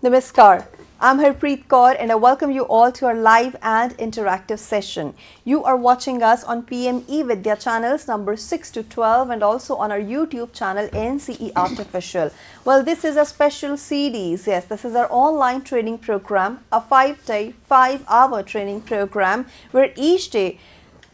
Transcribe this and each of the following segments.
Namaskar. I'm Harpreet Kaur and I welcome you all to our live and interactive session. You are watching us on PME Vidya channels number 6 to 12 and also on our YouTube channel NCERT Official. Well, this is a special series. Yes, this is our online training program, a 5-day, 5-hour training program where each day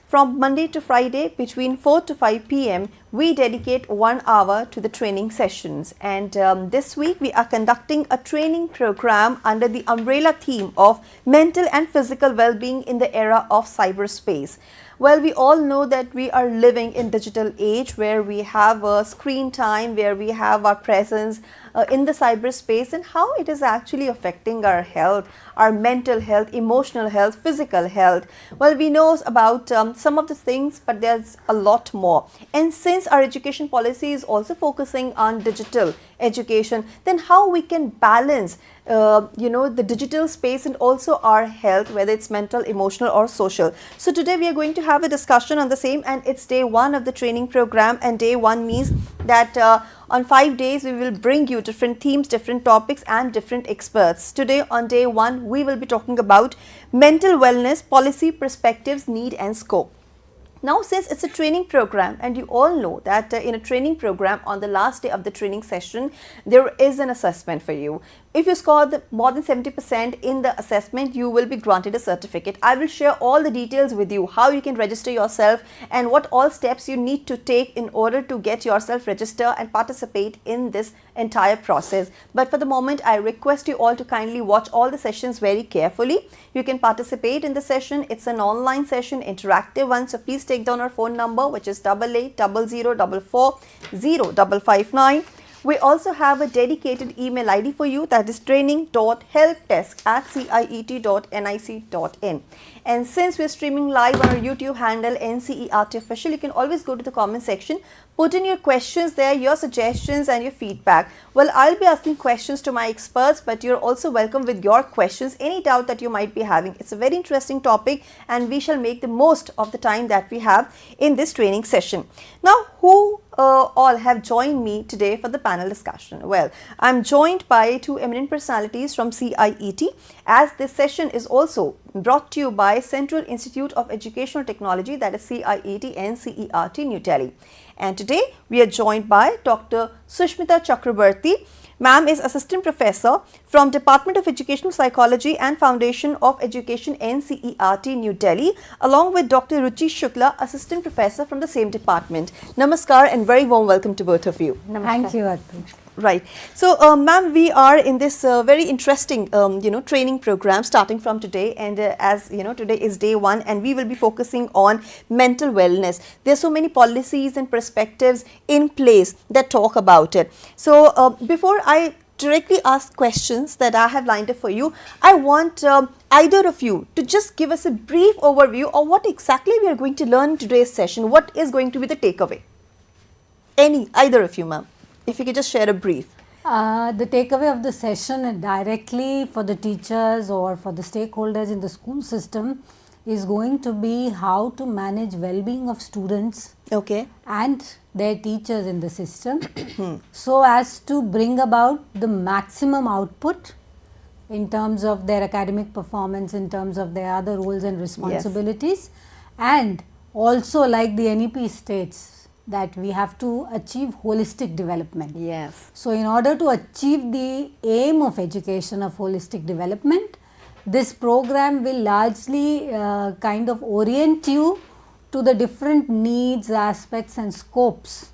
from Monday to Friday between 4 to 5 p.m. we dedicate 1 hour to the training sessions, and this week we are conducting a training program under the umbrella theme of mental and physical well-being in the era of cyberspace. Well, we all know that we are living in digital age where we have a screen time, where we have our presence in the cyberspace, and how it is actually affecting our health, our mental health, emotional health, physical health. Well, we know about some of the things, but there's a lot more. And since our education policy is also focusing on digital education, then how we can balance the digital space and also our health, whether it's mental, emotional or social. So today we are going to have a discussion on the same, and it's day 1 of the training program, and day 1 means that on 5 days we will bring you different themes, different topics and different experts. Today on day 1 we will be talking about mental wellness, policy, perspectives, need and scope. Now, since it's a training program and you all know that in a training program on the last day of the training session, there is an assessment for you. If you score more than 70% in the assessment, you will be granted a certificate. I will share all the details with you, how you can register yourself and what all steps you need to take in order to get yourself registered and participate in this entire process. But for the moment, I request you all to kindly watch all the sessions very carefully. You can participate in the session. It's an online session, interactive one. So please take down our phone number, which is 8800440559. We also have a dedicated email ID for you, that is training.helpdesk@ciet.nic.in. And since we're streaming live on our YouTube handle NCERT Official, you can always go to the comment section, put in your questions there, your suggestions and your feedback. Well, I'll be asking questions to my experts, but you're also welcome with your questions, any doubt that you might be having. It's a very interesting topic and we shall make the most of the time that we have in this training session. Now, who all have joined me today for the panel discussion? Well, I'm joined by 2 eminent personalities from CIET, as this session is also brought to you by Central Institute of Educational Technology, that is CIET NCERT New Delhi. And today we are joined by Dr. Sushmita Chakraborty. Ma'am is Assistant Professor from Department of Educational Psychology and Foundation of Education NCERT New Delhi, along with Dr. Ruchi Shukla, Assistant Professor from the same department. Namaskar and very warm welcome to both of you. Namaskar. Thank you, Arpan. Right. So, ma'am, we are in this very interesting, training program starting from today, and as you know, today is day 1, and we will be focusing on mental wellness. There are so many policies and perspectives in place that talk about it. So, before I directly ask questions that I have lined up for you, I want either of you to just give us a brief overview of what exactly we are going to learn in today's session. What is going to be the takeaway? Either of you, ma'am. If you could just share a brief. The takeaway of the session directly for the teachers or for the stakeholders in the school system is going to be how to manage well-being of students and their teachers in the system so as to bring about the maximum output in terms of their academic performance, in terms of their other roles and responsibilities, and also, like the NEP states, that we have to achieve holistic development. Yes. So, in order to achieve the aim of education of holistic development, this program will largely kind of orient you to the different needs, aspects and scopes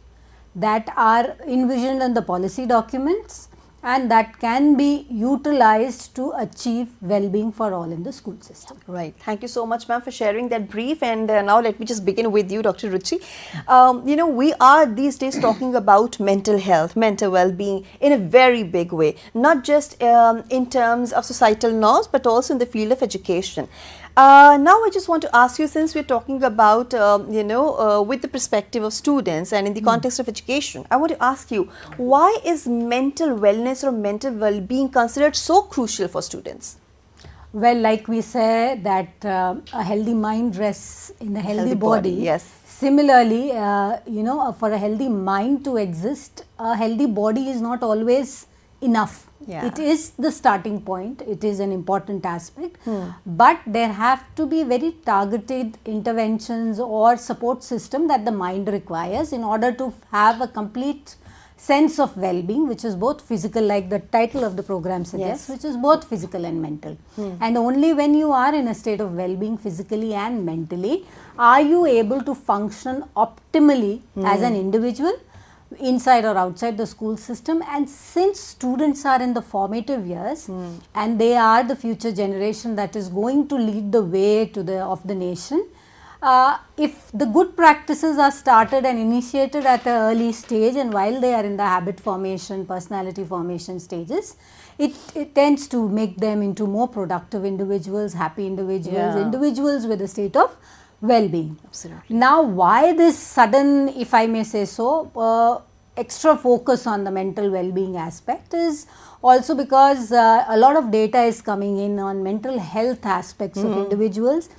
that are envisioned in the policy documents and that can be utilized to achieve well-being for all in the school system. Right. Thank you so much, ma'am, for sharing that brief. And now let me just begin with you, Dr. Ruchi. We are these days talking about mental health, mental well-being in a very big way, not just in terms of societal norms, but also in the field of education. Now I just want to ask you, since we're talking about, with the perspective of students and in the context of education, I want to ask you, why is mental wellness or mental well-being considered so crucial for students? Well, like we say that a healthy mind rests in a healthy body. Yes. Similarly, for a healthy mind to exist, a healthy body is not always enough. It is the starting point, it is an important aspect, but there have to be very targeted interventions or support system that the mind requires in order to have a complete sense of well-being, which is both physical, like the title of the program suggests, which is both physical and mental. And only when you are in a state of well-being physically and mentally are you able to function optimally as an individual, inside or outside the school system. And since students are in the formative years and they are the future generation that is going to lead the way to of the nation, if the good practices are started and initiated at an early stage and while they are in the habit formation, personality formation stages, it tends to make them into more productive individuals, happy individuals, individuals with a state of well-being. Absolutely. Now, why this sudden, if I may say so, extra focus on the mental well-being aspect is also because a lot of data is coming in on mental health aspects of individuals,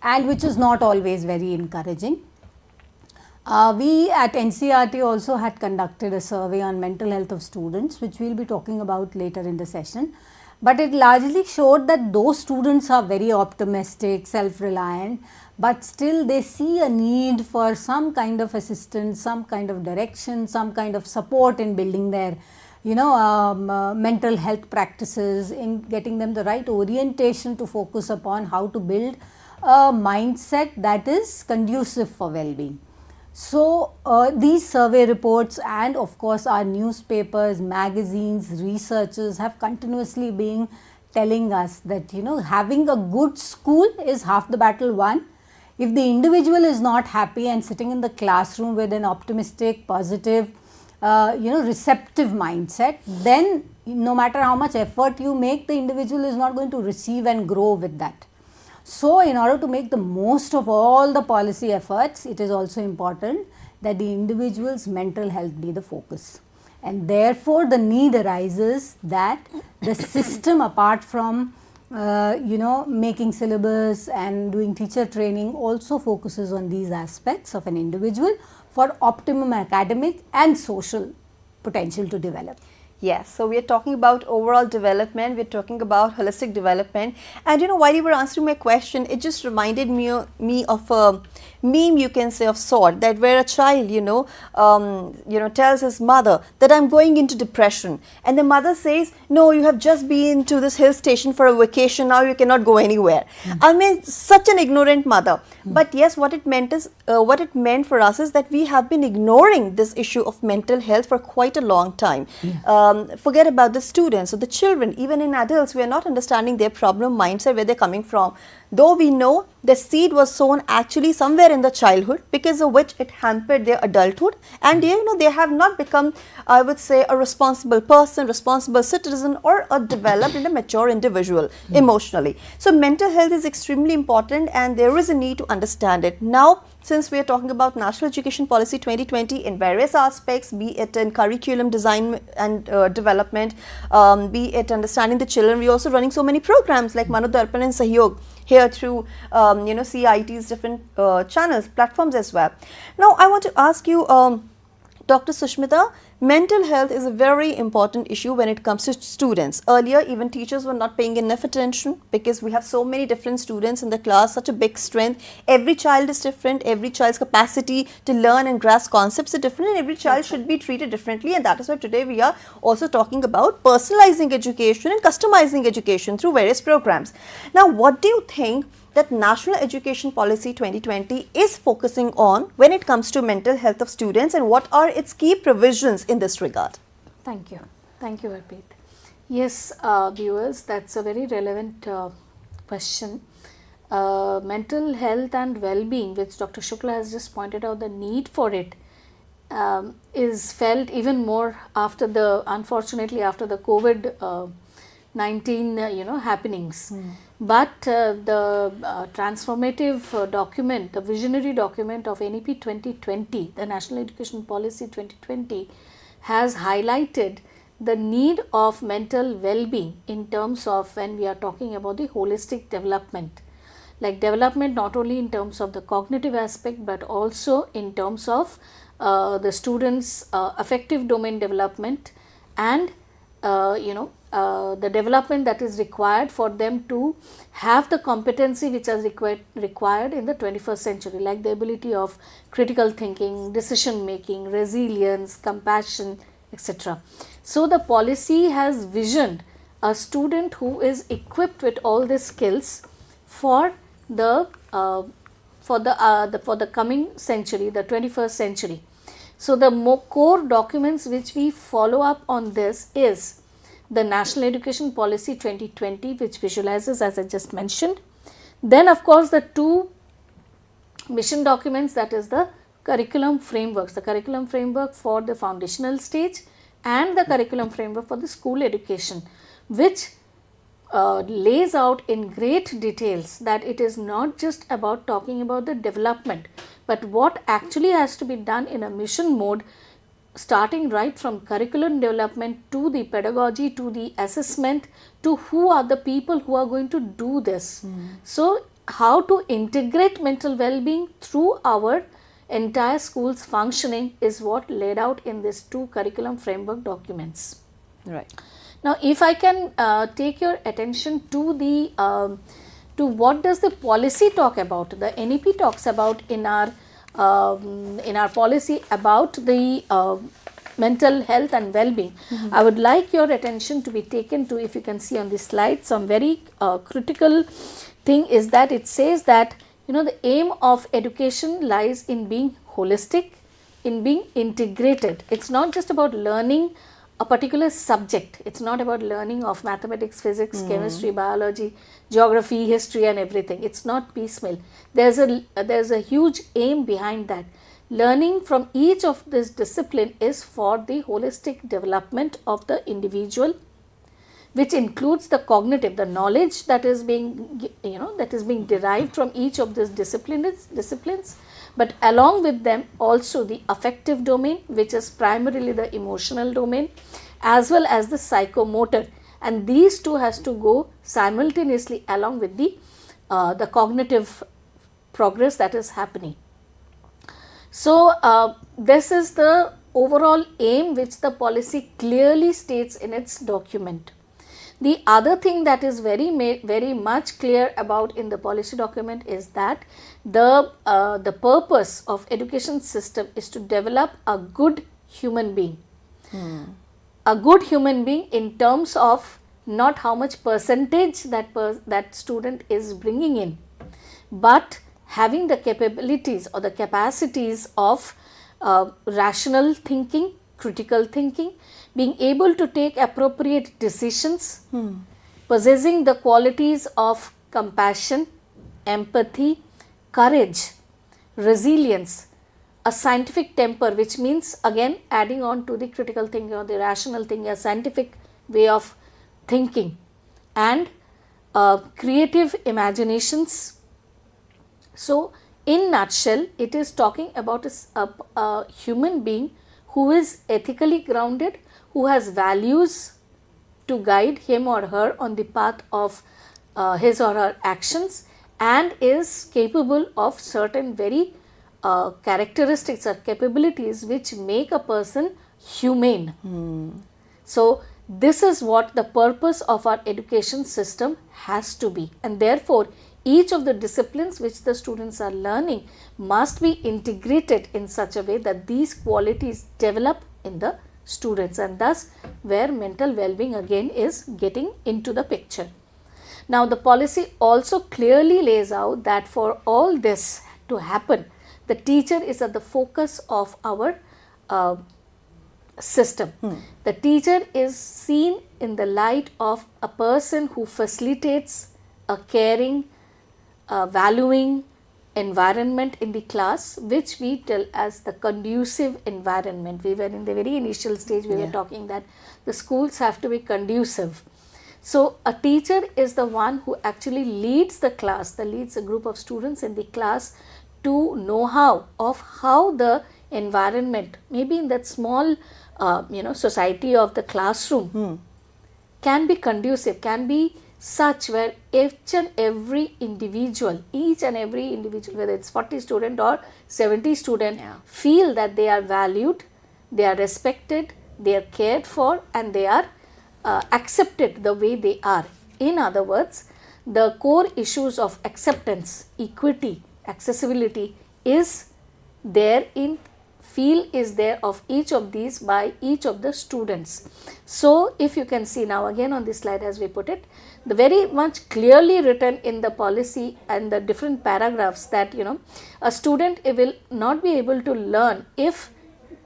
and which is not always very encouraging. We at NCERT also had conducted a survey on mental health of students, which we will be talking about later in the session. But it largely showed that those students are very optimistic, self-reliant, but still they see a need for some kind of assistance, some kind of direction, some kind of support in building their mental health practices, in getting them the right orientation to focus upon how to build a mindset that is conducive for well-being. So, these survey reports and of course our newspapers, magazines, researchers have continuously been telling us that having a good school is half the battle won. If the individual is not happy and sitting in the classroom with an optimistic, positive, receptive mindset, then no matter how much effort you make, the individual is not going to receive and grow with that. So, in order to make the most of all the policy efforts, it is also important that the individual's mental health be the focus. And therefore, the need arises that the system, apart from making syllabus and doing teacher training, also focuses on these aspects of an individual for optimum academic and social potential to develop. Yes, so we are talking about overall development, we are talking about holistic development, and while you were answering my question, it just reminded me of a meme, you can say, of sort, that where a child tells his mother that I'm going into depression, and the mother says, no, you have just been to this hill station for a vacation, now you cannot go anywhere. I mean, such an ignorant mother. But yes, what it meant for us is that we have been ignoring this issue of mental health for quite a long time. Forget about the students or the children, even in adults, we are not understanding their problem mindset, where they're coming from. Though we know the seed was sown actually somewhere in the childhood, because of which it hampered their adulthood, and they have not become, I would say, a responsible person, responsible citizen, or a developed and a mature individual emotionally. So mental health is extremely important, and there is a need to understand it. Now, since we are talking about National Education Policy 2020 in various aspects, be it in curriculum design and development, be it understanding the children, we are also running so many programs like Manodarpan and Sahyog here through CIT's different channels, platforms as well. Now, I want to ask you, Dr. Sushmita, mental health is a very important issue when it comes to students. Earlier, even teachers were not paying enough attention because we have so many different students in the class, such a big strength. Every child is different, every child's capacity to learn and grasp concepts are different, and every child should be treated differently, and that is why today we are also talking about personalizing education and customizing education through various programs. Now, what do you think that National Education Policy 2020 is focusing on when it comes to mental health of students, and what are its key provisions in this regard? Thank you. Thank you, Arpit. Yes, viewers, that's a very relevant question. Mental health and well-being, which Dr. Shukla has just pointed out, the need for it is felt even more unfortunately after the COVID-19 happenings. But the transformative document, the visionary document of NEP 2020, the National Education Policy 2020, has highlighted the need of mental well-being in terms of when we are talking about the holistic development. Like development not only in terms of the cognitive aspect, but also in terms of the students' affective domain development and the development that is required for them to have the competency which is required in the 21st century, like the ability of critical thinking, decision making, resilience, compassion, etc. So the policy has visioned a student who is equipped with all these skills for the coming century, the 21st century. So the core documents which we follow up on this is the National Education Policy 2020, which visualizes, as I just mentioned. Then of course the two mission documents, that is the curriculum frameworks, the curriculum framework for the foundational stage and the curriculum framework for the school education, which lays out in great details that it is not just about talking about the development, but what actually has to be done in a mission mode, starting right from curriculum development to the pedagogy, to the assessment, to who are the people who are going to do this. So how to integrate mental well-being through our entire school's functioning is what laid out in these two curriculum framework documents. Right. Now, if I can take your attention to the to what does the policy talk about? The NEP talks about in our policy about the mental health and well-being. I would like your attention to be taken to, if you can see on this slide, some very critical thing is that it says that the aim of education lies in being holistic, in being integrated. It's not just about learning a particular subject. It's not about learning of mathematics, physics, chemistry, biology, geography, history and everything. It's not piecemeal. There's a huge aim behind that. Learning from each of this discipline is for the holistic development of the individual, which includes the cognitive, the knowledge that is being derived from each of these disciplines, but along with them also the affective domain, which is primarily the emotional domain, as well as the psychomotor, and these two has to go simultaneously along with the cognitive progress that is happening. So this is the overall aim which the policy clearly states in its document. The other thing that is very much clear about in the policy document is that the purpose of education system is to develop a good human being. A good human being in terms of not how much percentage that student is bringing in, but having the capabilities or the capacities of rational thinking, critical thinking, being able to take appropriate decisions, possessing the qualities of compassion, empathy, courage, resilience, a scientific temper, which means again adding on to the critical thinking or the rational thinking, a scientific way of thinking, and creative imaginations. So in nutshell, it is talking about a human being who is ethically grounded, who has values to guide him or her on the path of his or her actions, and is capable of certain very characteristics or capabilities which make a person humane. So this is what the purpose of our education system has to be, and therefore each of the disciplines which the students are learning must be integrated in such a way that these qualities develop in the students, and thus where mental well-being again is getting into the picture. Now the policy also clearly lays out that for all this to happen, the teacher is at the focus of our system. The teacher is seen in the light of a person who facilitates a caring, valuing environment in the class, which we tell as the conducive environment. We were in the very initial stage, we were talking that the schools have to be conducive. So a teacher is the one who actually leads the class, leads a group of students in the class to know-how of how the environment, maybe in that small society of the classroom, can be conducive, can be such where each and every individual, whether it's 40 student or 70 student, feel that they are valued, they are respected, they are cared for, and they are accepted the way they are. In other words, the core issues of acceptance, equity, accessibility is there in feel is there of each of these by each of the students. So, if you can see now again on this slide as we put it, the very much clearly written in the policy and the different paragraphs that a student will not be able to learn if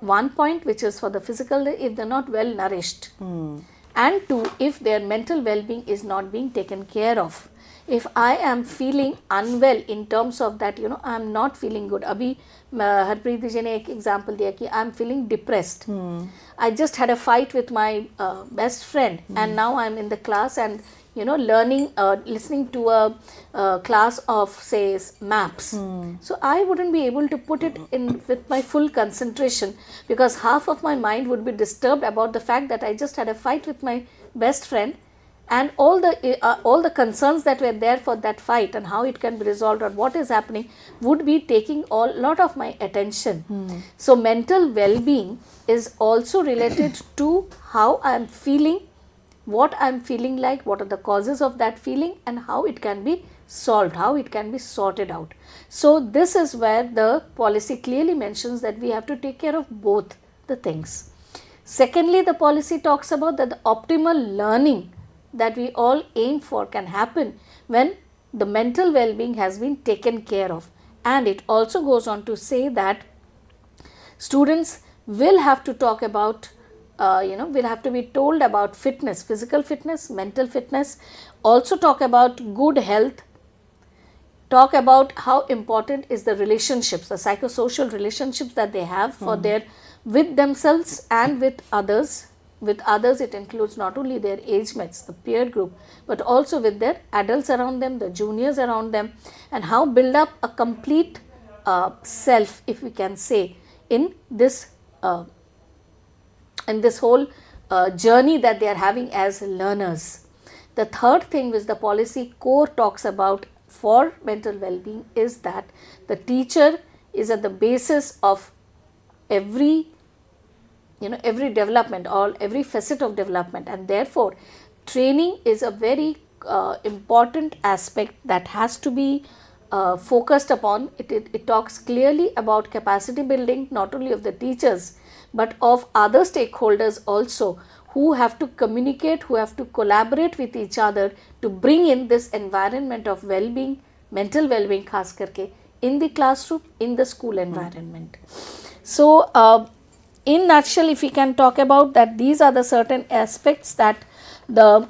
one point, which is for the physical, if they are not well nourished, and two, if their mental well-being is not being taken care of. If I am feeling unwell in terms of that, I am not feeling good. Abhi Harpreet ji ne ek example diya ki I am feeling depressed. I just had a fight with my best friend, and now I am in the class and learning, listening to a class of say maps. So I wouldn't be able to put it in with my full concentration, because half of my mind would be disturbed about the fact that I just had a fight with my best friend, and all the concerns that were there for that fight and how it can be resolved or what is happening would be taking a lot of my attention. So mental well-being is also related to how I am feeling, what I am feeling like, what are the causes of that feeling, and how it can be solved, how it can be sorted out. So this is where the policy clearly mentions that we have to take care of both the things. Secondly, the policy talks about that the optimal learning that we all aim for can happen when the mental well-being has been taken care of. And it also goes on to say that students will have to talk about will have to be told about fitness, physical fitness, mental fitness, also talk about good health, talk about how important is the relationships, the psychosocial relationships that they have for their with themselves and with others. With others, it includes not only their age mates, the peer group, but also with their adults around them, the juniors around them, and how build up a complete self, if we can say, in this whole journey that they are having as learners. The third thing which the policy core talks about for mental well-being is that the teacher is at the basis of every development or every facet of development, and therefore training is a very important aspect that has to be focused upon. It talks clearly about capacity building not only of the teachers but of other stakeholders also, who have to communicate, who have to collaborate with each other to bring in this environment of well-being, mental well-being khas karke in the classroom, in the school environment. So in nutshell, if we can talk about that, these are the certain aspects that the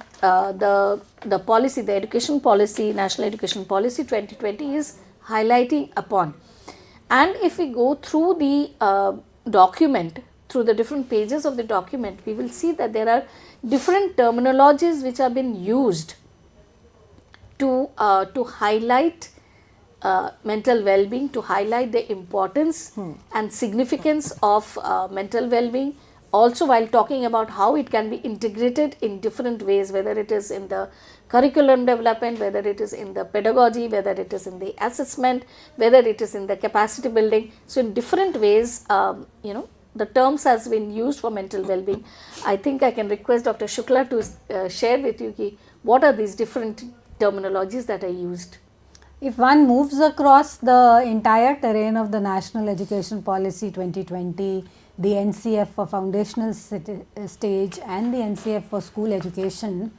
policy, the education policy, National Education Policy 2020 is highlighting upon. And if we go through the document, through the different pages of the document, we will see that there are different terminologies which have been used to highlight mental well-being, to highlight the importance and significance of mental well-being. Also, while talking about how it can be integrated in different ways, whether it is in the curriculum development, whether it is in the pedagogy, whether it is in the assessment, whether it is in the capacity building. So in different ways, the terms has been used for mental well-being. I think I can request Dr. Shukla to share with you what are these different terminologies that are used. If one moves across the entire terrain of the National Education Policy 2020, the NCF for foundational stage and the NCF for school education,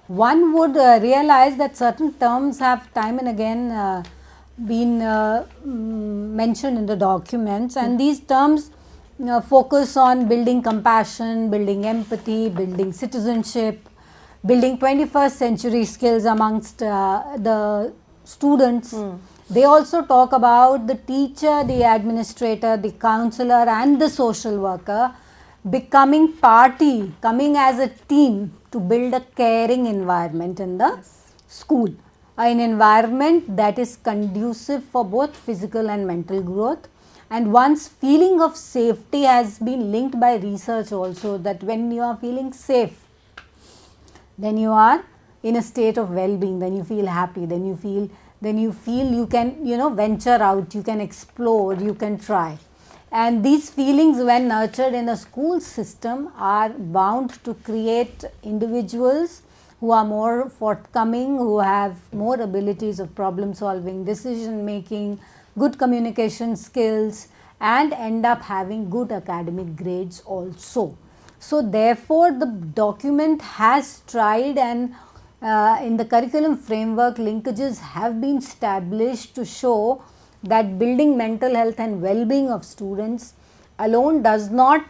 one would realize that certain terms have time and again been mentioned in the documents, and these terms focus on building compassion, building empathy, building citizenship, building 21st century skills amongst the students. They also talk about the teacher, the administrator, the counselor and the social worker becoming party, coming as a team to build a caring environment in the school. An environment that is conducive for both physical and mental growth. And one's feeling of safety has been linked by research also, that when you are feeling safe, then you are in a state of well-being, then you feel happy, then you feel you can venture out, you can explore, you can try. And these feelings, when nurtured in a school system, are bound to create individuals who are more forthcoming, who have more abilities of problem solving, decision making, good communication skills, and end up having good academic grades also. So therefore, the document has tried, and in the curriculum framework, linkages have been established to show that building mental health and well-being of students alone does not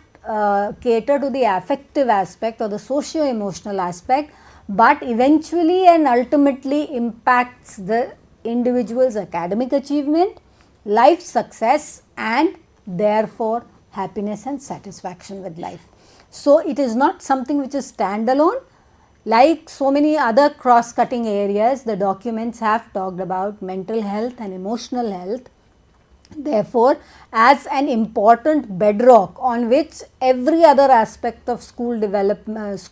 cater to the affective aspect or the socio-emotional aspect, but eventually and ultimately impacts the individual's academic achievement, life success, and therefore happiness and satisfaction with life. So it is not something which is standalone. Like so many other cross-cutting areas, the documents have talked about mental health and emotional health, therefore as an important bedrock on which every other aspect of school development,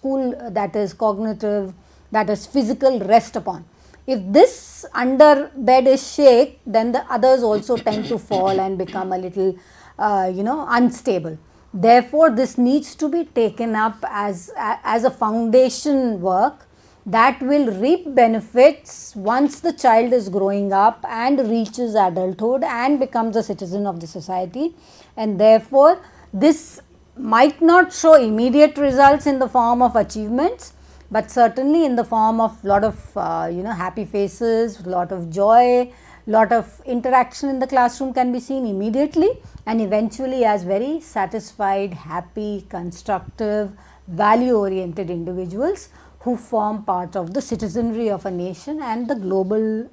that is cognitive, that is physical, rest upon. If this underbed is shake, then the others also tend to fall and become a little unstable. Therefore, this needs to be taken up as a foundation work that will reap benefits once the child is growing up and reaches adulthood and becomes a citizen of the society. And therefore, this might not show immediate results in the form of achievements, but certainly in the form of lot of happy faces, lot of joy, lot of interaction in the classroom can be seen immediately, and eventually as very satisfied, happy, constructive, value oriented individuals who form part of the citizenry of a nation and the global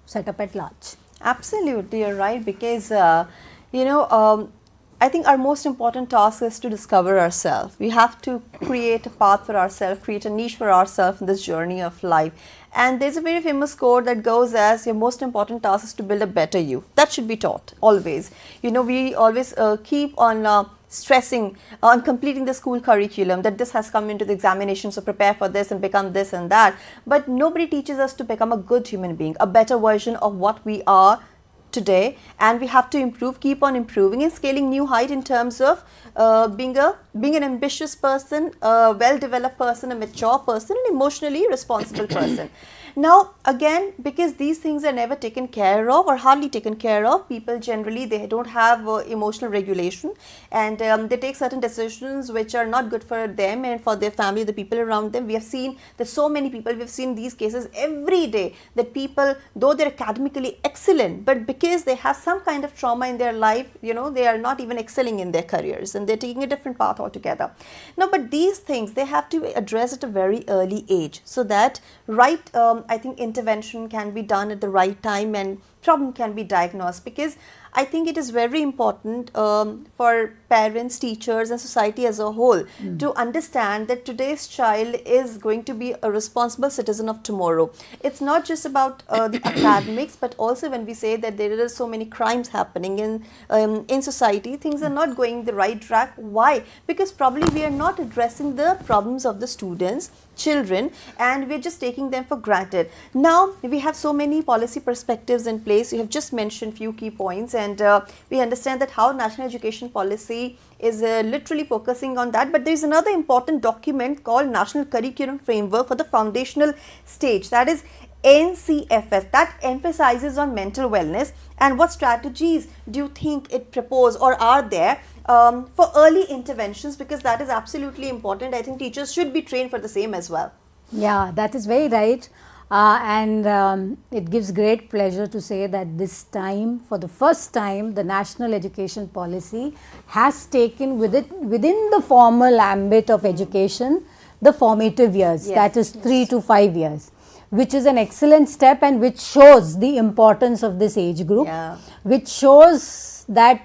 setup at large. Absolutely, you're right, because I think our most important task is to discover ourselves. We have to create a path for ourselves, create a niche for ourselves in this journey of life. And there's a very famous quote that goes as, your most important task is to build a better you. That should be taught always. We always keep on stressing on completing the school curriculum, that this has come into the examination, so prepare for this and become this and that. But nobody teaches us to become a good human being, a better version of what we are today, and we have to improve, keep on improving and scaling new height in terms of being an ambitious person, a well-developed person, a mature person, an emotionally responsible person. Now again, because these things are never taken care of or hardly taken care of, people generally, they don't have emotional regulation, and they take certain decisions which are not good for them and for their family, the people around them. We have seen that so many people, we've seen these cases every day, that people, though they're academically excellent, but because they have some kind of trauma in their life, they are not even excelling in their careers and they're taking a different path altogether. Now, but these things, they have to be addressed at a very early age, so that I think intervention can be done at the right time and problem can be diagnosed, because I think it is very important for parents, teachers and society as a whole to understand that today's child is going to be a responsible citizen of tomorrow. It's not just about the academics, but also when we say that there are so many crimes happening in society, things are not going the right track. Why? Because probably we are not addressing the problems of the students, children, and we're just taking them for granted. Now we have so many policy perspectives in place. You have just mentioned few key points, and we understand that how national education policy is literally focusing on that. But there is another important document called National Curriculum Framework for the Foundational Stage, that is NCFS, that emphasizes on mental wellness. And what strategies do you think it proposes or are there for early interventions, because that is absolutely important. I think teachers should be trained for the same as well. Yeah, that is very right. It gives great pleasure to say that this time, for the first time, the national education policy has taken within the formal ambit of education the formative years, that is 3 to 5 years, which is an excellent step and which shows the importance of this age group, which shows that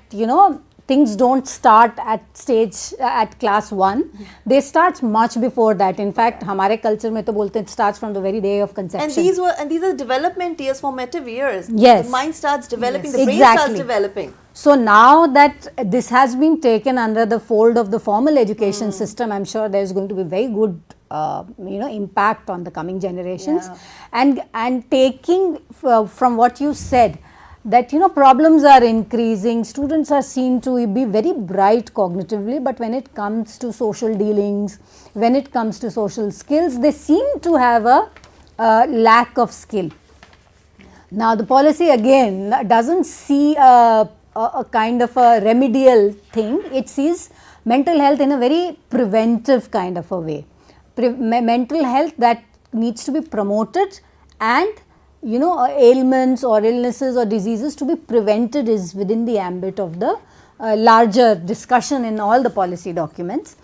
things don't start at class 1. They start much before that. In fact, हमारे culture में तो बोलते it starts from the very day of conception. And these are development years, formative years. Yes. The mind starts developing, the brain starts developing. So now that this has been taken under the fold of the formal education system, I'm sure there's going to be very good impact on the coming generations. And taking from what you said, that problems are increasing, students are seen to be very bright cognitively, but when it comes to social dealings, when it comes to social skills, they seem to have a lack of skill. Now the policy again doesn't see a kind of a remedial thing, it sees mental health in a very preventive kind of a way. Mental health that needs to be promoted, and ailments or illnesses or diseases to be prevented is within the ambit of the larger discussion in all the policy documents.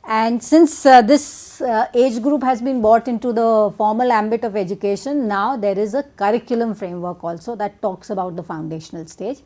And since this age group has been brought into the formal ambit of education, now there is a curriculum framework also that talks about the foundational stage.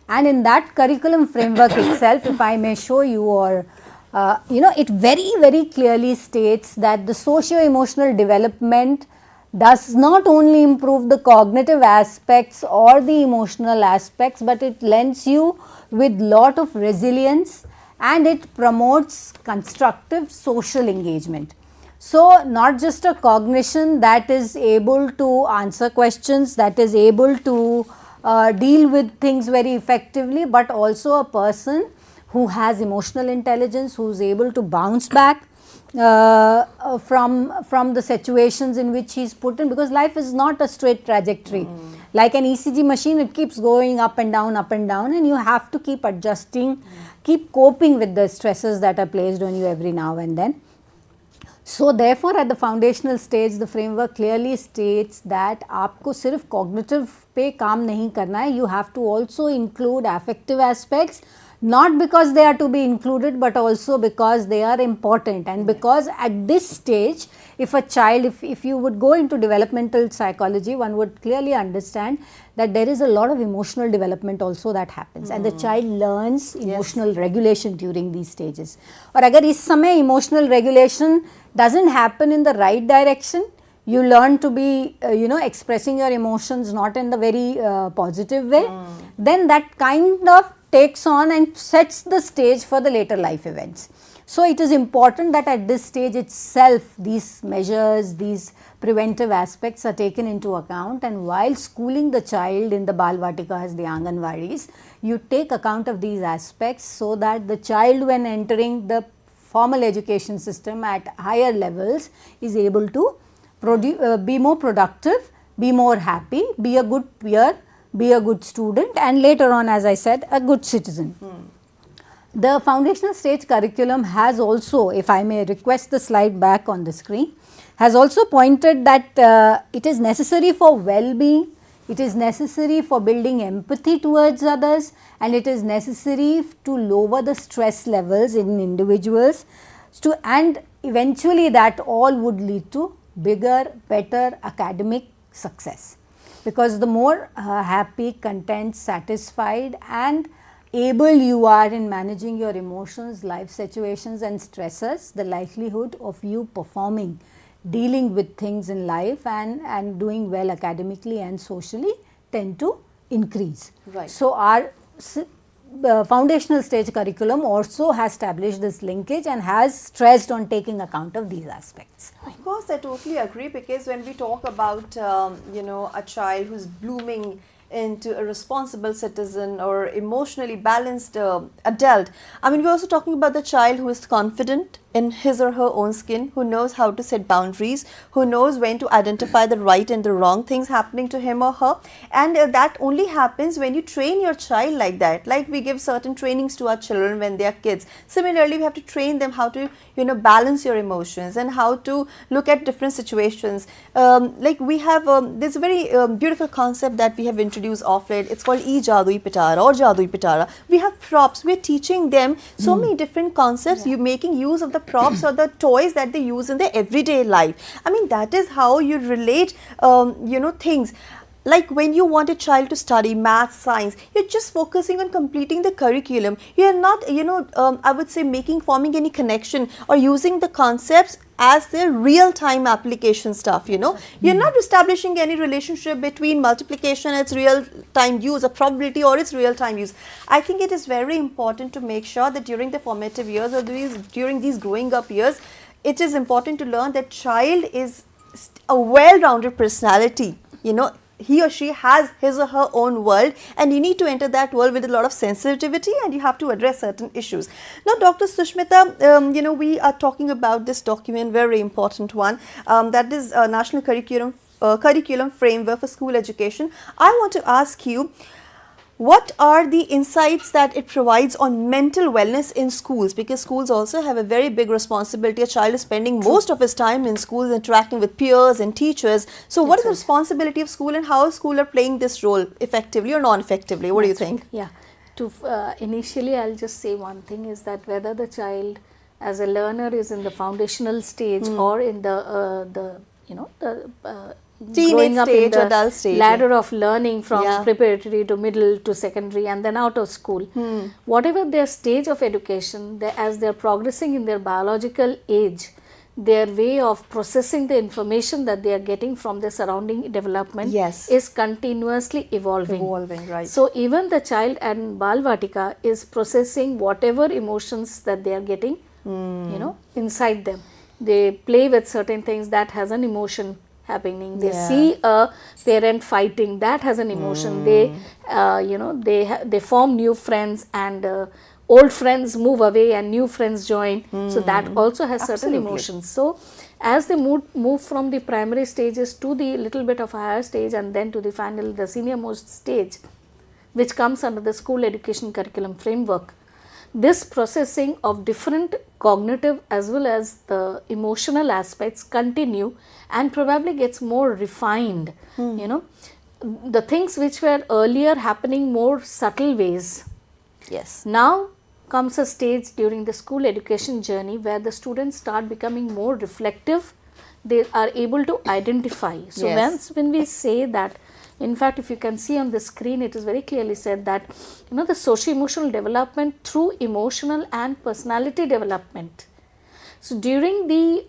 And in that curriculum framework itself, if I may show you, or it very clearly states that the socio-emotional development does not only improve the cognitive aspects or the emotional aspects, but it lends you with lot of resilience, and it promotes constructive social engagement. So not just a cognition that is able to answer questions, that is able to deal with things very effectively, but also a person who has emotional intelligence, who is able to bounce back from the situations in which he is put in, because life is not a straight trajectory. Like an ECG machine, it keeps going up and down, and you have to keep adjusting, keep coping with the stresses that are placed on you every now and then. So therefore at the foundational stage, the framework clearly states that आपको सिर्फ cognitive पे काम नहीं करना है, you have to also include affective aspects, not because they are to be included, but also because they are important. And because at this stage, if a child, if you would go into developmental psychology, one would clearly understand that there is a lot of emotional development also that happens, and the child learns emotional regulation during these stages. और अगर इस समय emotional regulation doesn't happen in the right direction, you learn to be expressing your emotions not in the very positive way, then that kind of takes on and sets the stage for the later life events. So it is important that at this stage itself, these measures, these preventive aspects are taken into account, and while schooling the child in the Balvatikas, the Anganwadis, you take account of these aspects so that the child, when entering the formal education system at higher levels, is able to be more productive, be more happy, be a good peer, be a good student, and later on, as I said, a good citizen. The foundational stage curriculum has also, if I may request the slide back on the screen, has also pointed that it is necessary for well-being, it is necessary for building empathy towards others, and it is necessary to lower the stress levels in individuals, and eventually that all would lead to bigger, better academic success. Because the more happy, content, satisfied and able you are in managing your emotions, life situations and stresses, the likelihood of you performing, dealing with things in life and doing well academically and socially tend to increase. Right. So our foundational stage curriculum also has established this linkage and has stressed on taking account of these aspects. Of course, I totally agree, because when we talk about a child who's blooming into a responsible citizen or emotionally balanced adult, I mean, we're also talking about the child who is confident in his or her own skin, who knows how to set boundaries, who knows when to identify the right and the wrong things happening to him or her. And that only happens when you train your child like that. Like we give certain trainings to our children when they are kids. Similarly, we have to train them how to balance your emotions and how to look at different situations. Like we have there's a very beautiful concept that we have introduced off late. It's called Jadui Pitara or Jadui Pitara. We have props. We're teaching them so many different concepts. You making use of the props or the toys that they use in their everyday life. I mean, that is how you relate things. Like when you want a child to study math, science, you're just focusing on completing the curriculum. You're not, I would say forming any connection or using the concepts as their real-time application stuff, You're not establishing any relationship between multiplication and its real-time use, or probability or its real-time use. I think it is very important to make sure that during the formative years or during these growing up years, it is important to learn that child is a well-rounded personality, he or she has his or her own world, and you need to enter that world with a lot of sensitivity, and you have to address certain issues. Now, Dr. Sushmita, we are talking about this document, very important one, that is National Curriculum Framework for School Education. I want to ask you, what are the insights that it provides on mental wellness in schools? Because schools also have a very big responsibility. A child is spending most of his time in schools interacting with peers and teachers. So what is the responsibility of school, and how school are playing this role effectively or non-effectively? What do you think? Yeah. Initially, I'll just say one thing is that whether the child as a learner is in the foundational stage or in the teenage growing up stage, in the adult stage, ladder of learning from preparatory to middle to secondary and then out of school. Whatever their stage of education, as they are progressing in their biological age, their way of processing the information that they are getting from their surrounding development is continuously evolving. Right. So even the child and Balvatika is processing whatever emotions that they are getting, inside them. They play with certain things, that has an emotion happening. They see a parent fighting, that has an emotion. They they form new friends, and old friends move away and new friends join. So that also has certain emotions. So as they move from the primary stages to the little bit of a higher stage, and then to the senior most stage, which comes under the school education curriculum framework, this processing of different cognitive as well as the emotional aspects continue and probably gets more refined. The things which were earlier happening more subtle ways, now comes a stage during the school education journey where the students start becoming more reflective. They are able to identify. So when we say that, in fact, if you can see on the screen, it is very clearly said that the socio-emotional development through emotional and personality development. So during the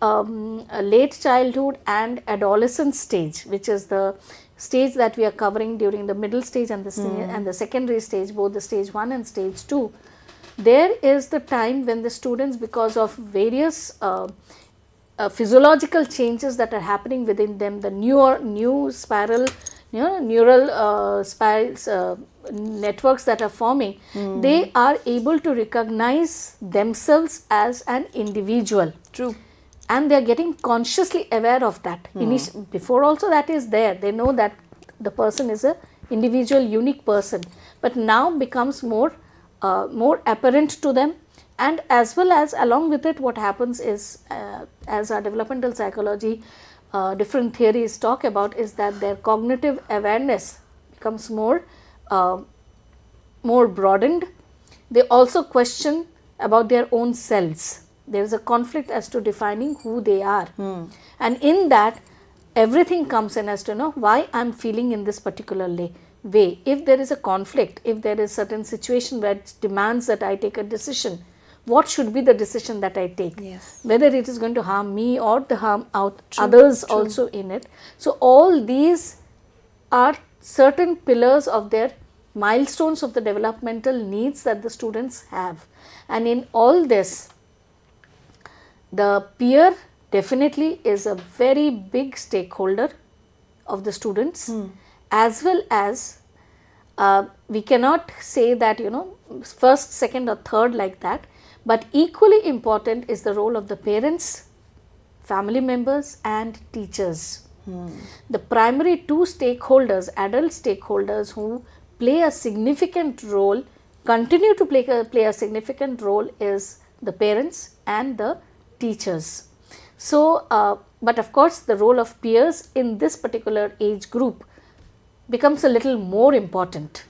late childhood and adolescent stage, which is the stage that we are covering during the middle stage and the senior and the secondary stage, both the stage 1 and stage 2, there is the time when the students, because of various physiological changes that are happening within them, the new spiral, neural spirals, networks that are forming, they are able to recognize themselves as an individual. True. And they are getting consciously aware of that. Before also that is there. They know that the person is a individual, unique person, but now becomes more apparent to them. And as well as along with it, what happens is, as our developmental psychology different theories talk about, is that their cognitive awareness becomes more broadened. They also question about their own selves. There is a conflict as to defining who they are, and in that everything comes in as to know why I am feeling in this particular way. If there is a conflict, if there is certain situation where it demands that I take a decision, what should be the decision that I take? Whether it is going to harm me or to harm others also in it. So all these are certain pillars of their milestones of the developmental needs that the students have. And in all this, the peer definitely is a very big stakeholder of the students, as well as we cannot say that first, second or third like that, but equally important is the role of the parents, family members and teachers. The primary two stakeholders, adult stakeholders, who play a significant role, continue to play a significant role, is the parents and the teachers. So, but of course, the role of peers in this particular age group becomes a little more important.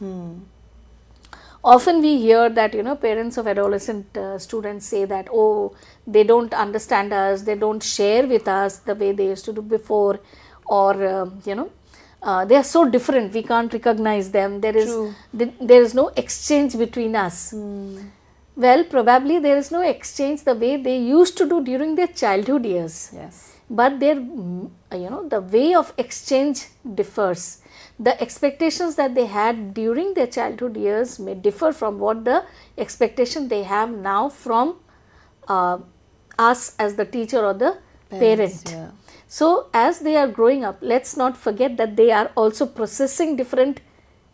Often we hear that parents of adolescent students say that, oh, they don't understand us, they don't share with us the way they used to do before, or they are so different, we can't recognize them, there is no exchange between us. Well, probably there is no exchange the way they used to do during their childhood years. But their the way of exchange differs. The expectations that they had during their childhood years may differ from what the expectation they have now from us as the teacher or the parent. So as they are growing up, let's not forget that they are also processing different,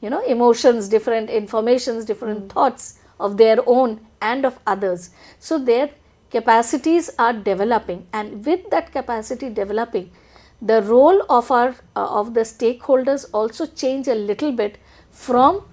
emotions, different informations, different thoughts of their own and of others. So their capacities are developing, and with that capacity developing, the role of our of the stakeholders also change a little bit from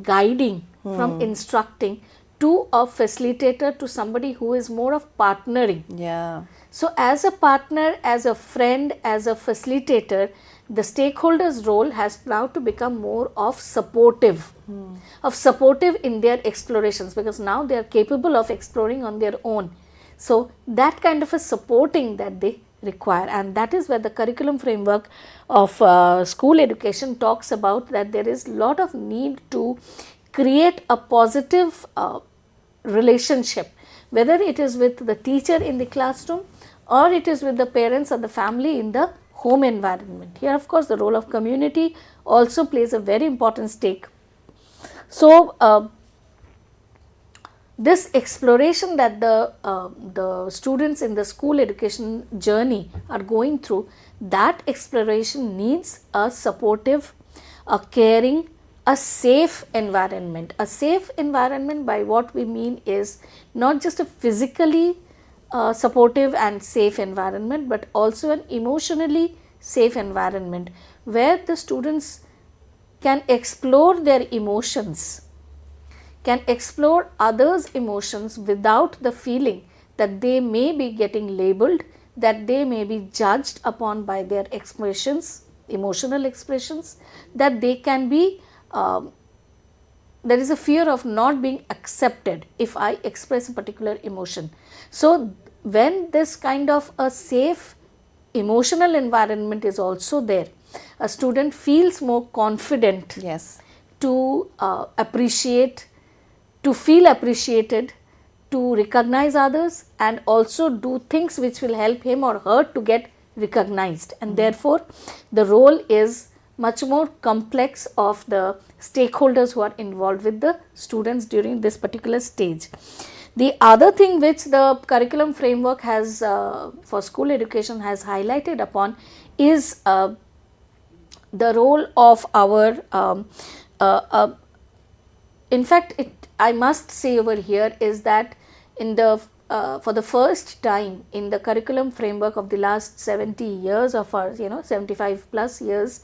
guiding, from instructing, to a facilitator, to somebody who is more of partnering. Yeah. So as a partner, as a friend, as a facilitator, the stakeholders role has now to become more of supportive, in their explorations, because now they are capable of exploring on their own. So that kind of a supporting that they require, and that is where the curriculum framework of school education talks about, that there is lot of need to create a positive relationship, whether it is with the teacher in the classroom or it is with the parents or the family in the home environment. Here of course the role of community also plays a very important stake. So this exploration that the students in the school education journey are going through, that exploration needs a supportive, a caring, a safe environment. A safe environment, by what we mean is not just a physically supportive and safe environment, but also an emotionally safe environment where the students can explore their emotions, can explore others' emotions without the feeling that they may be getting labeled, that they may be judged upon by their expressions, emotional expressions, that they can be, there is a fear of not being accepted if I express a particular emotion. So when this kind of a safe emotional environment is also there, a student feels more confident, Yes, to appreciate, to feel appreciated, to recognize others, and also do things which will help him or her to get recognized. And therefore the role is much more complex of the stakeholders who are involved with the students during this particular stage. The other thing which the curriculum framework has for school education has highlighted upon is the role of our in fact, I must say over here is that in the for the first time in the curriculum framework of the last 70 years of our 75 plus years,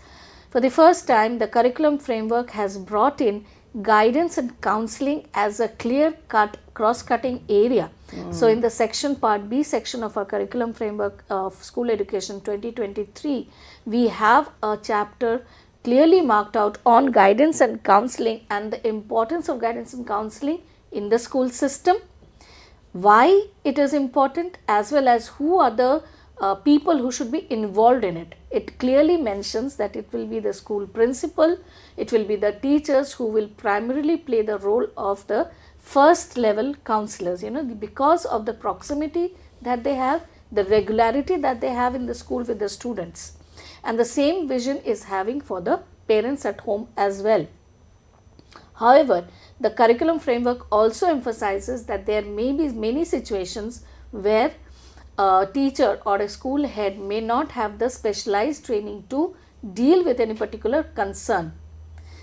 for the first time the curriculum framework has brought in guidance and counseling as a clear cut cross-cutting area. So in the section part B section of our curriculum framework of school education 2023, we have a chapter clearly marked out on guidance and counseling and the importance of guidance and counseling in the school system, why it is important, as well as who are the people who should be involved in it. It clearly mentions that it will be the school principal, it will be the teachers who will primarily play the role of the first level counselors, because of the proximity that they have, the regularity that they have in the school with the students. And the same vision is having for the parents at home as well. However, the curriculum framework also emphasizes that there may be many situations where a teacher or a school head may not have the specialized training to deal with any particular concern.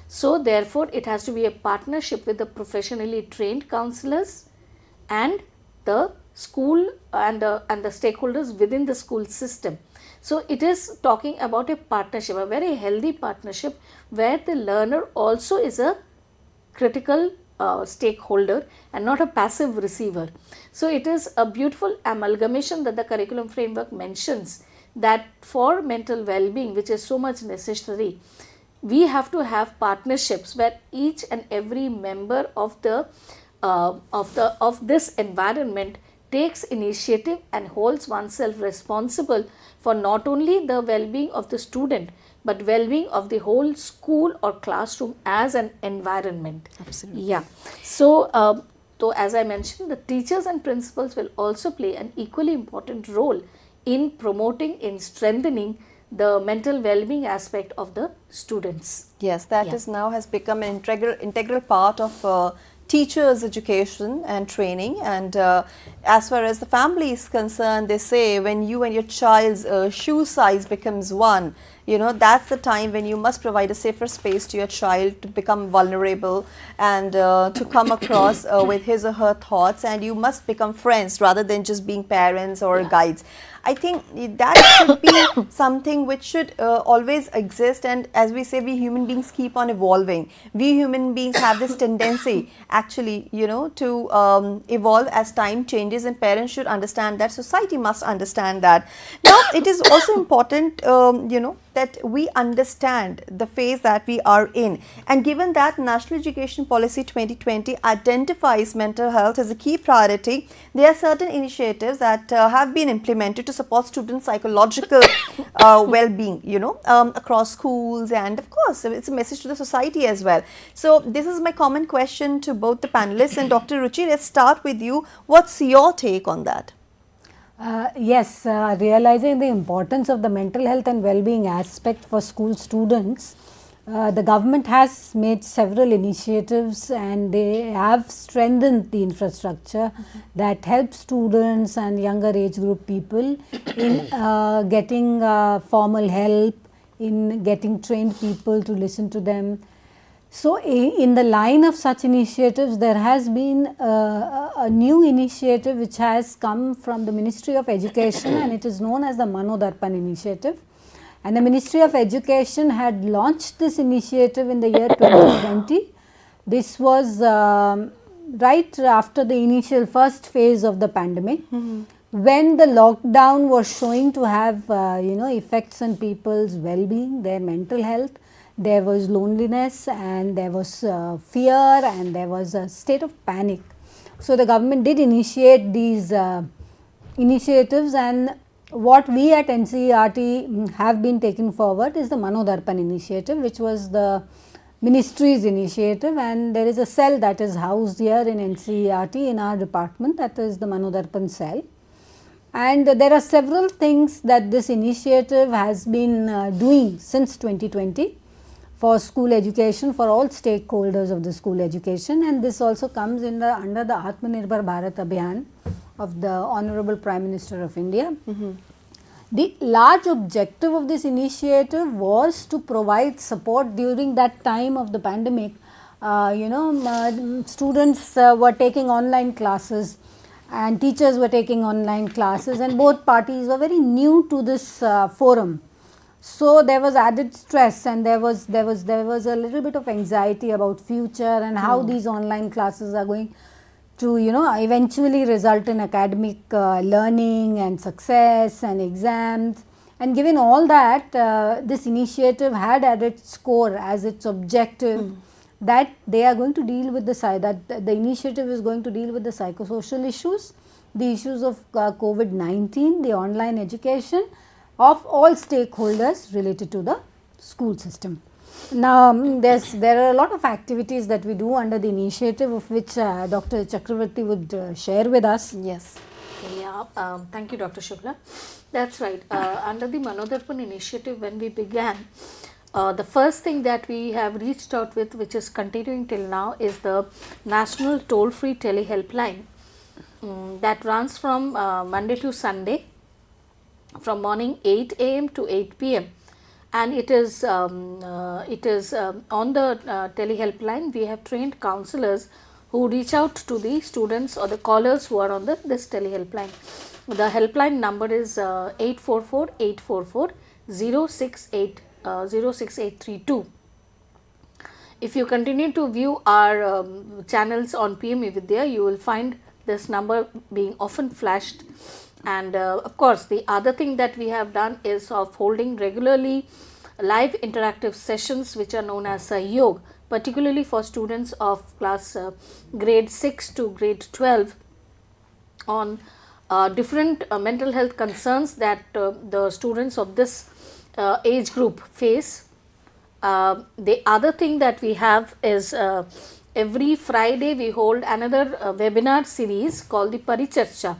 So therefore, it has to be a partnership with the professionally trained counselors and the school and the stakeholders within the school system. So it is talking about a partnership, a very healthy partnership where the learner also is a critical stakeholder and not a passive receiver. So it is a beautiful amalgamation that the curriculum framework mentions, that for mental well-being, which is so much necessary, we have to have partnerships where each and every member of this environment takes initiative and holds oneself responsible for not only the well-being of the student, but well-being of the whole school or classroom as an environment. absolutely. Yeah. So, as I mentioned, the teachers and principals will also play an equally important role in promoting, in strengthening the mental well-being aspect of the students. Yes, that is now has become an integral part of teachers' education and training. And as far as the family is concerned, they say when you and your child's shoe size becomes one, you know, that's the time when you must provide a safer space to your child to become vulnerable and to come across with his or her thoughts, and you must become friends rather than just being parents or guides. I think that should be something which should always exist, and as we say, we human beings keep on evolving. We human beings have this tendency actually, you know, to evolve as time changes, and parents should understand that, society must understand that. Now, it is also important, you know, that we understand the phase that we are in, and given that National Education Policy 2020 identifies mental health as a key priority, there are certain initiatives that have been implemented to support students' psychological well-being, you know, across schools, and of course it's a message to the society as well. So this is my common question to both the panelists, and Dr. Ruchi, let's start with you. What's your take on that? Yes, realizing the importance of the mental health and well-being aspect for school students, the government has made several initiatives, and they have strengthened the infrastructure that helps students and younger age group people in getting formal help, in getting trained people to listen to them. So, in the line of such initiatives, there has been a new initiative which has come from the Ministry of Education, and it is known as the Manodarpan initiative. And the Ministry of Education had launched this initiative in the year 2020. This was right after the initial first phase of the pandemic, when the lockdown was showing to have you know, effects on people's well-being, their mental health. There was loneliness, and there was fear, and there was a state of panic. So the government did initiate these initiatives, and what we at NCERT have been taking forward is the Manodarpan initiative, which was the ministry's initiative, and there is a cell that is housed here in NCERT in our department, that is the Manodarpan cell. And there are several things that this initiative has been doing since 2020 for school education, for all stakeholders of the school education, and this also comes in the under the Atmanirbhar Bharat Abhiyan of the Honorable Prime Minister of India. The large objective of this initiative was to provide support during that time of the pandemic. You know, students were taking online classes, and teachers were taking online classes, and both parties were very new to this forum. So there was added stress, and there was a little bit of anxiety about future and how these online classes are going to, you know, eventually result in academic learning and success and exams. And given all that, this initiative had at its core as its objective that they are going to deal with the initiative is going to deal with the psychosocial issues, the issues of COVID-19, the online education of all stakeholders related to the school system. Now, there are a lot of activities that we do under the initiative, of which Dr. Chakraborty would share with us. Yes. Yeah, thank you, Dr. Shukla. That's right. Under the Manodarpan initiative, when we began, the first thing that we have reached out with, which is continuing till now, is the National Toll-Free Telehelpline that runs from Monday to Sunday, from morning 8 a.m. to 8 p.m. and it is on the telehelpline. We have trained counselors who reach out to the students or the callers who are on this telehelpline. The helpline number is 844-844-06832. If you continue to view our channels on PM Vidya, you will find this number being often flashed. And of course, the other thing that we have done is of holding regularly live interactive sessions, which are known as Sahyog, particularly for students of class grade 6 to grade 12 on different mental health concerns that the students of this age group face. The other thing that we have is every Friday we hold another webinar series called the Paricharcha,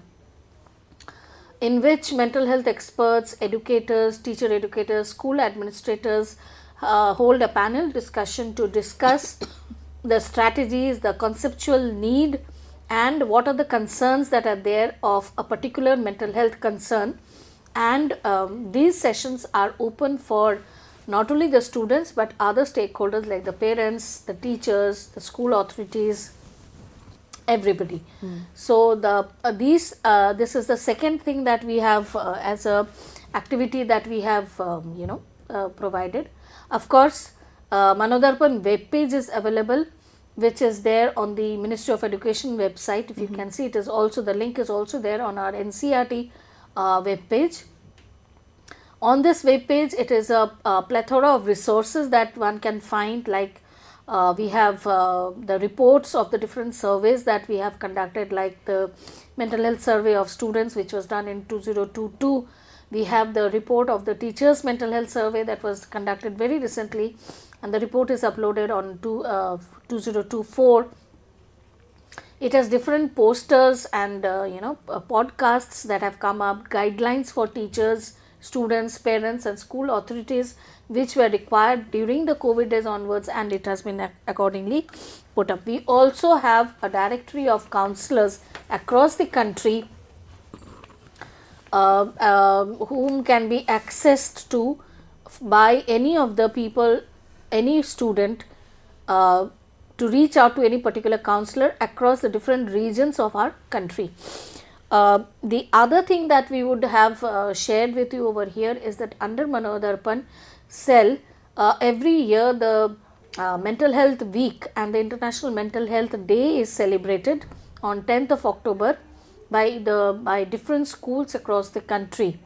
in which mental health experts, educators, teacher educators, school administrators hold a panel discussion to discuss the strategies, the conceptual need, and what are the concerns that are there of a particular mental health concern. And these sessions are open for not only the students but other stakeholders like the parents, the teachers, the school authorities, everybody. So this is the second thing that we have as a activity that we have provided. Of course, Manodarpan web page is available, which is there on the Ministry of Education website. If you can see, it is also, the link is also there on our NCERT web page. On this web page, it is a plethora of resources that one can find, like we have the reports of the different surveys that we have conducted, like the mental health survey of students which was done in 2022. We have the report of the teachers mental health survey that was conducted very recently, and the report is uploaded on 2024. It has different posters and podcasts that have come up, guidelines for teachers, students, parents and school authorities which were required during the COVID days onwards, and it has been accordingly put up. We also have a directory of counselors across the country whom can be accessed to by any of the people, any student, to reach out to any particular counselor across the different regions of our country. The other thing that we would have shared with you over here is that under Manodarpan cell, every year the Mental Health Week and the International Mental Health Day is celebrated on 10th of October by different schools across the country.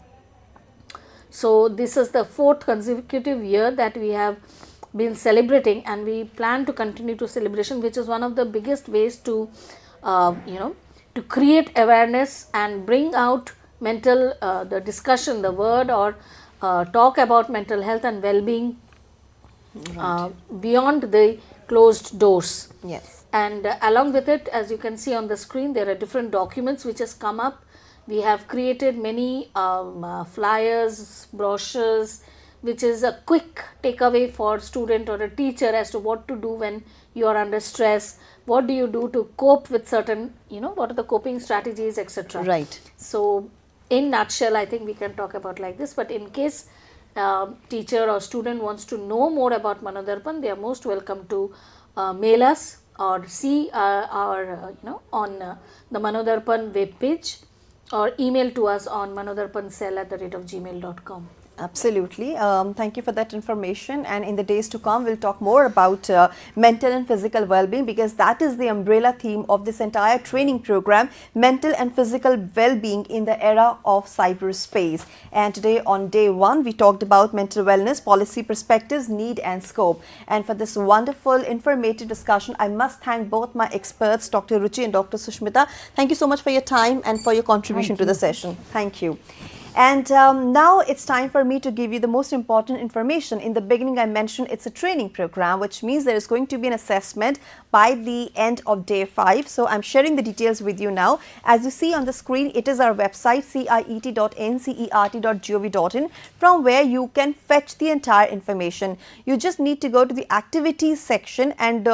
So this is the 4th consecutive year that we have been celebrating, and we plan to continue to celebration, which is one of the biggest ways to to create awareness and bring out mental the discussion, the word, or talk about mental health and well-being beyond the closed doors. Yes. And along with it, as you can see on the screen, there are different documents which has come up. We have created many flyers, brochures, which is a quick takeaway for student or a teacher as to what to do when you are under stress, what do you do to cope with certain, what are the coping strategies, etc. Right. So in nutshell, I think we can talk about like this, but in case teacher or student wants to know more about Manodarpan, they are most welcome to mail us or see our on the Manodarpan web page, or email to us on manodarpancell@gmail.com. Absolutely. Thank you for that information, and in the days to come we'll talk more about mental and physical well-being, because that is the umbrella theme of this entire training program, mental and physical well-being in the era of cyberspace. And today on day 1 we talked about mental wellness, policy perspectives, need and scope. And for this wonderful informative discussion, I must thank both my experts, Dr. Ruchi and Dr. Sushmita. Thank you so much for your time and for your contribution to the session. Thank you. And now it's time for me to give you the most important information. In the beginning, I mentioned it's a training program, which means there is going to be an assessment by the end of day 5. So I'm sharing the details with you now. As you see on the screen, it is our website, ciet.ncert.gov.in, from where you can fetch the entire information. You just need to go to the activities section and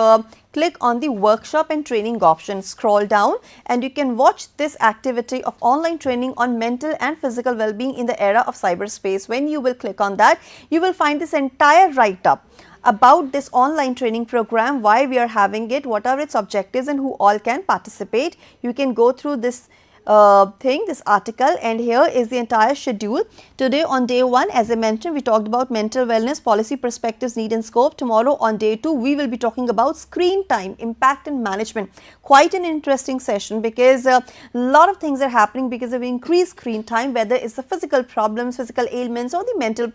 click on the workshop and training option, scroll down, and you can watch this activity of online training on mental and physical well-being in the era of cyberspace. When you will click on that, you will find this entire write-up about this online training program, why we are having it, what are its objectives and who all can participate. You can go through this this article, and here is the entire schedule. Today on day 1, as I mentioned, we talked about mental wellness, policy perspectives, need and scope. Tomorrow on day 2, we will be talking about screen time, impact and management. Quite an interesting session, because a lot of things are happening because of increased screen time, whether it's the physical problems, physical ailments, or the mental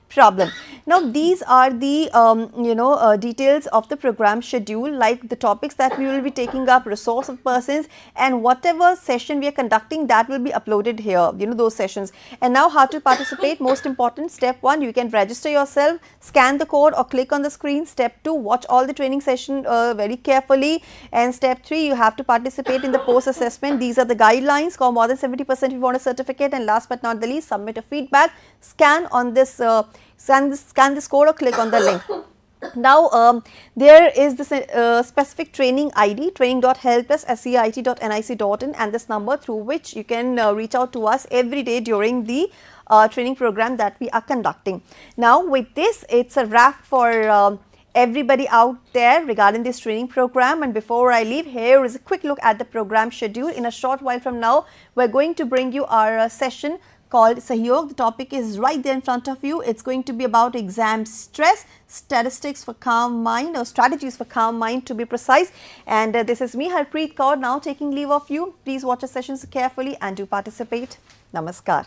problem. Now these are the details of the program schedule, like the topics that we will be taking up, resource of persons, and whatever session we are conducting, that will be uploaded here, those sessions. And now how to participate. Most important, step 1, you can register yourself, scan the code or click on the screen. Step 2, watch all the training session very carefully, and step 3, you have to participate in the post assessment. These are the guidelines. Score more than 70% if you want a certificate, and last but not the least, submit a feedback. Scan on this scan this code or click on the link. Now, there is this specific training ID, training.helpdesk, scit.nic.in, and this number through which you can reach out to us every day during the training program that we are conducting. Now, with this, it's a wrap for everybody out there regarding this training program. And before I leave, here is a quick look at the program schedule. In a short while from now, we're going to bring you our session called Sahyog. The topic is right there in front of you. It's going to be about exam stress, statistics for calm mind, or strategies for calm mind to be precise. And this is me, Harpreet Kaur, now taking leave of you. Please watch our sessions carefully and do participate. Namaskar.